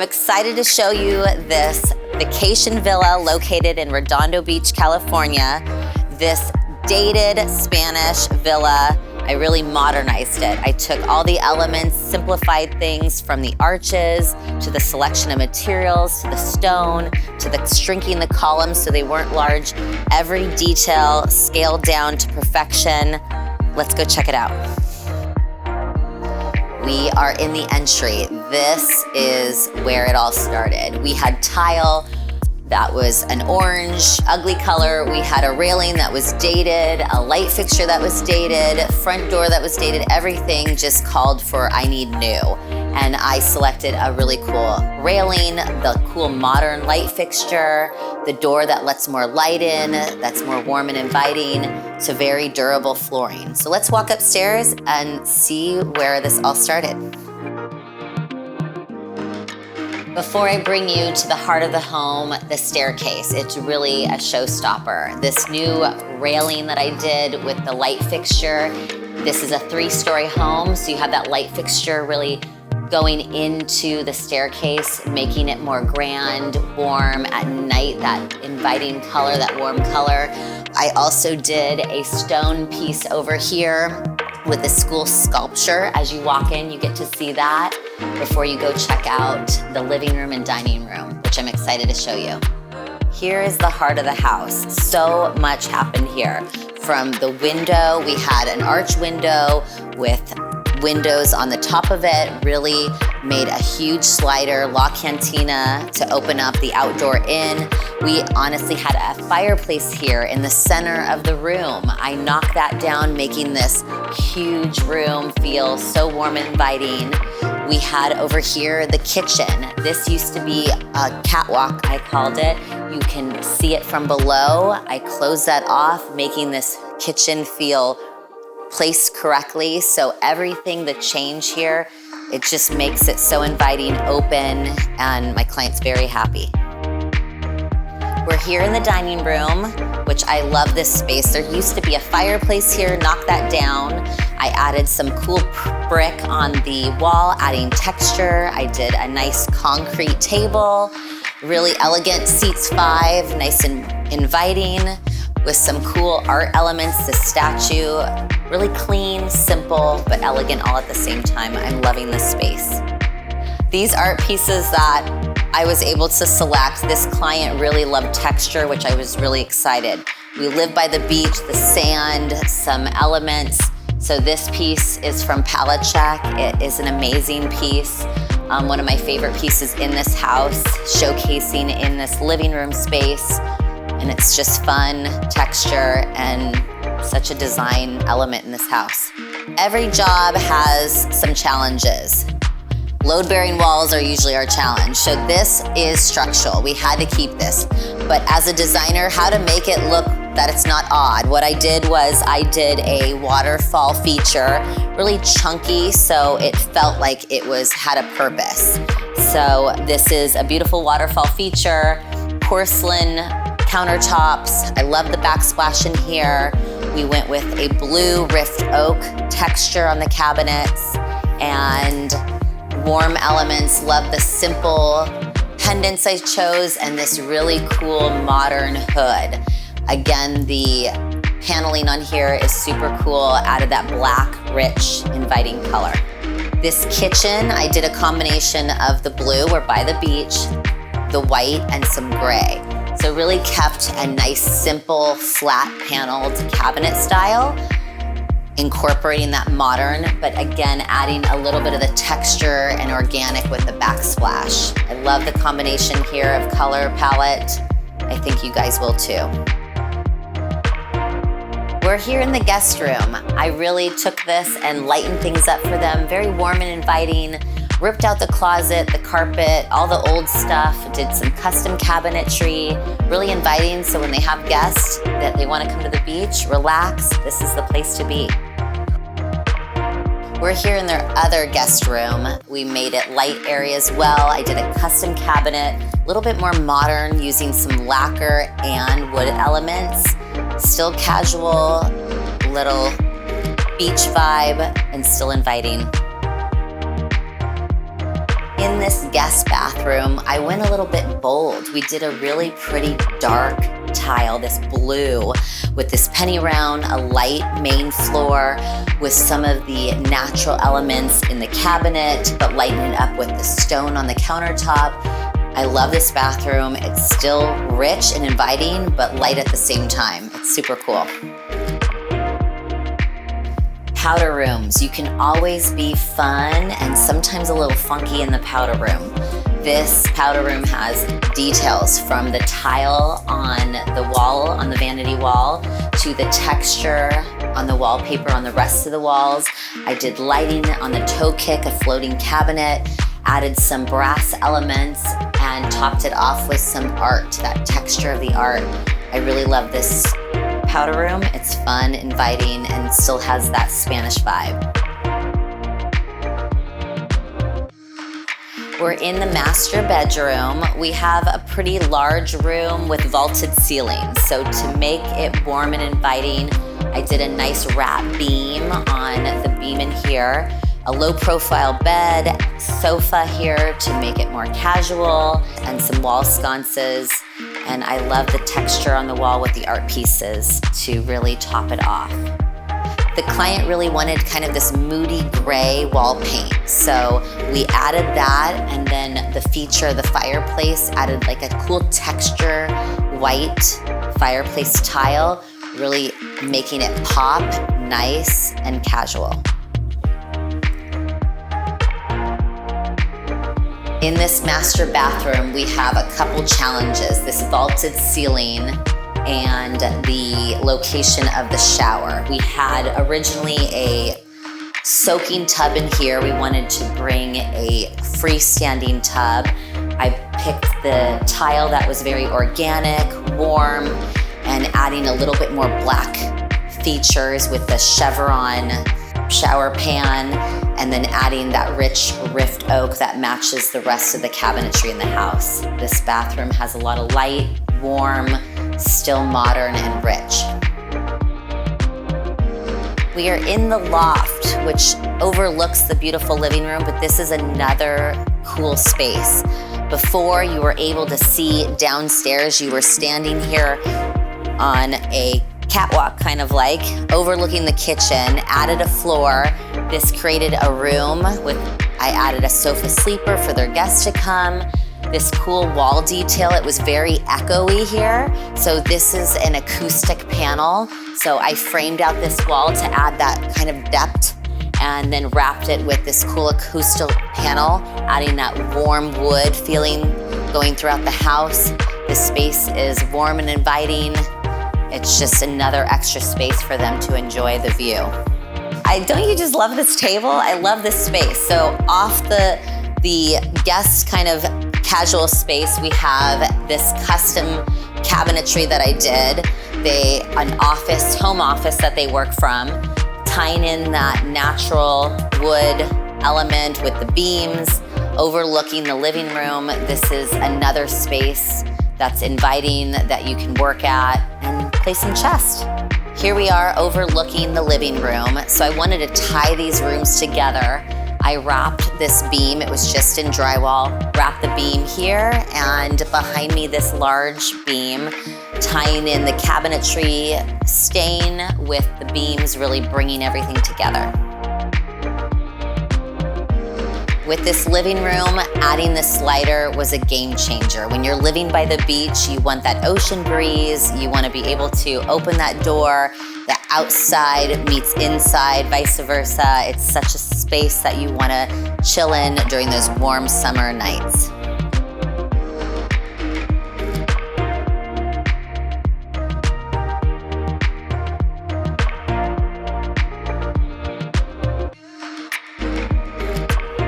I'm excited to show you this vacation villa located in Redondo Beach, California. This dated Spanish villa, I really modernized it. I took all the elements, simplified things from the arches, to the selection of materials, to the stone, to the shrinking the columns so they weren't large. Every detail scaled down to perfection. Let's go check it out. We are in the entry. This is where it all started. We had tile that was an orange, ugly color. We had a railing that was dated, a light fixture that was dated, front door that was dated. Everything just called for I need new. And I selected a really cool railing, the cool modern light fixture, the door that lets more light in, that's more warm and inviting, to very durable flooring. So let's walk upstairs and see where this all started. Before I bring you to the heart of the home, the staircase, it's really a showstopper. This new railing that I did with the light fixture, this is a 3-story home, so you have that light fixture really going into the staircase, making it more grand, warm at night, that inviting color, that warm color. I also did a stone piece over here with a school sculpture. As you walk in, you get to see that before you go check out the living room and dining room, which I'm excited to show you. Here is the heart of the house. So much happened here. From the window, we had an arch window with windows on the top of it, really made a huge slider, La Cantina, to open up the outdoor inn. We honestly had a fireplace here in the center of the room. I knocked that down, making this huge room feel so warm and inviting. We had over here the kitchen. This used to be a catwalk, I called it. You can see it from below. I closed that off, making this kitchen feel placed correctly. So everything, the change here, it just makes it so inviting, open, and my client's very happy. We're here in the dining room, which I love this space. There used to be a fireplace here, knocked that down. I added some cool brick on the wall, adding texture. I did a nice concrete table, really elegant, seats 5, nice and inviting, with some cool art elements, the statue. Really clean, simple, but elegant all at the same time. I'm loving this space. These art pieces that I was able to select, this client really loved texture, which I was really excited. We live by the beach, the sand, some elements. So this piece is from Palette Check. It is an amazing piece. One of my favorite pieces in this house, showcasing in this living room space. And it's just fun, texture, and such a design element in this house. Every job has some challenges. Load-bearing walls are usually our challenge. So this is structural. We had to keep this. But as a designer, how to make it look that it's not odd. What I did was I did a waterfall feature, really chunky, so it felt like it had a purpose. So this is a beautiful waterfall feature, porcelain countertops. I love the backsplash in here. We went with a blue rift oak texture on the cabinets and warm elements. Love the simple pendants I chose and this really cool modern hood. Again, the paneling on here is super cool. Added that black, rich, inviting color. This kitchen, I did a combination of the blue, we're by the beach, the white, and some gray. So really kept a nice, simple, flat paneled cabinet style, incorporating that modern, but again, adding a little bit of the texture and organic with the backsplash. I love the combination here of color palette. I think you guys will too. We're here in the guest room. I really took this and lightened things up for them. Very warm and inviting. Ripped out the closet, the carpet, all the old stuff, did some custom cabinetry, really inviting, so when they have guests that they want to come to the beach, relax, this is the place to be. We're here in their other guest room. We made it light area as well. I did a custom cabinet, a little bit more modern, using some lacquer and wood elements. Still casual, little beach vibe, and still inviting. In this guest bathroom, I went a little bit bold. We did a really pretty dark tile, this blue, with this penny round, a light main floor with some of the natural elements in the cabinet, but lighten it up with the stone on the countertop. I love this bathroom. It's still rich and inviting, but light at the same time. It's super cool. Powder rooms. You can always be fun and sometimes a little funky in the powder room. This powder room has details from the tile on the wall, on the vanity wall, to the texture on the wallpaper on the rest of the walls. I did lighting on the toe kick, a floating cabinet, added some brass elements, and topped it off with some art, that texture of the art. I really love this powder room. It's fun, inviting, and still has that Spanish vibe. We're in the master bedroom. We have a pretty large room with vaulted ceilings. So to make it warm and inviting, I did a nice wrap beam on the beam in here, a low profile bed, sofa here to make it more casual, and some wall sconces. And I love the texture on the wall with the art pieces to really top it off. The client really wanted kind of this moody gray wall paint. So we added that, and then the feature, the fireplace, added like a cool texture, white fireplace tile, really making it pop, nice and casual. In this master bathroom, we have a couple challenges, this vaulted ceiling and the location of the shower. We had originally a soaking tub in here. We wanted to bring a freestanding tub. I picked the tile that was very organic, warm, and adding a little bit more black features with the chevron shower pan, and then adding that rich rift oak that matches the rest of the cabinetry in the house. This bathroom has a lot of light, warm, still modern and rich. We are in the loft, which overlooks the beautiful living room, but this is another cool space. Before, you were able to see downstairs. You were standing here on a catwalk, kind of like, overlooking the kitchen, added a floor. This created a room with, I added a sofa sleeper for their guests to come. This cool wall detail, it was very echoey here. So this is an acoustic panel. So I framed out this wall to add that kind of depth, and then wrapped it with this cool acoustic panel, adding that warm wood feeling going throughout the house. This space is warm and inviting. It's just another extra space for them to enjoy the view. Don't you just love this table? I love this space. So off the guest kind of casual space, we have this custom cabinetry that I did. An office, home office that they work from, tying in that natural wood element with the beams, overlooking the living room. This is another space that's inviting that you can work at and play some chess. Here we are overlooking the living room. So I wanted to tie these rooms together. I wrapped this beam, it was just in drywall, wrapped the beam here, and behind me this large beam, tying in the cabinetry stain with the beams, really bringing everything together. With this living room, adding the slider was a game changer. When you're living by the beach, you want that ocean breeze, you want to be able to open that door, the outside meets inside, vice versa. It's such a space that you want to chill in during those warm summer nights.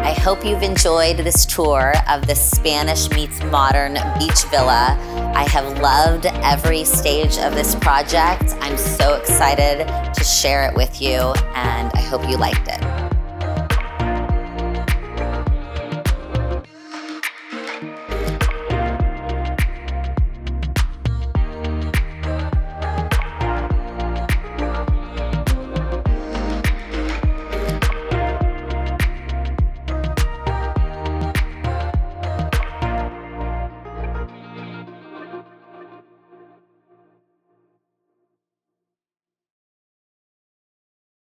I hope you've enjoyed this tour of the Spanish meets modern beach villa. I have loved every stage of this project. I'm so excited to share it with you, and I hope you liked it.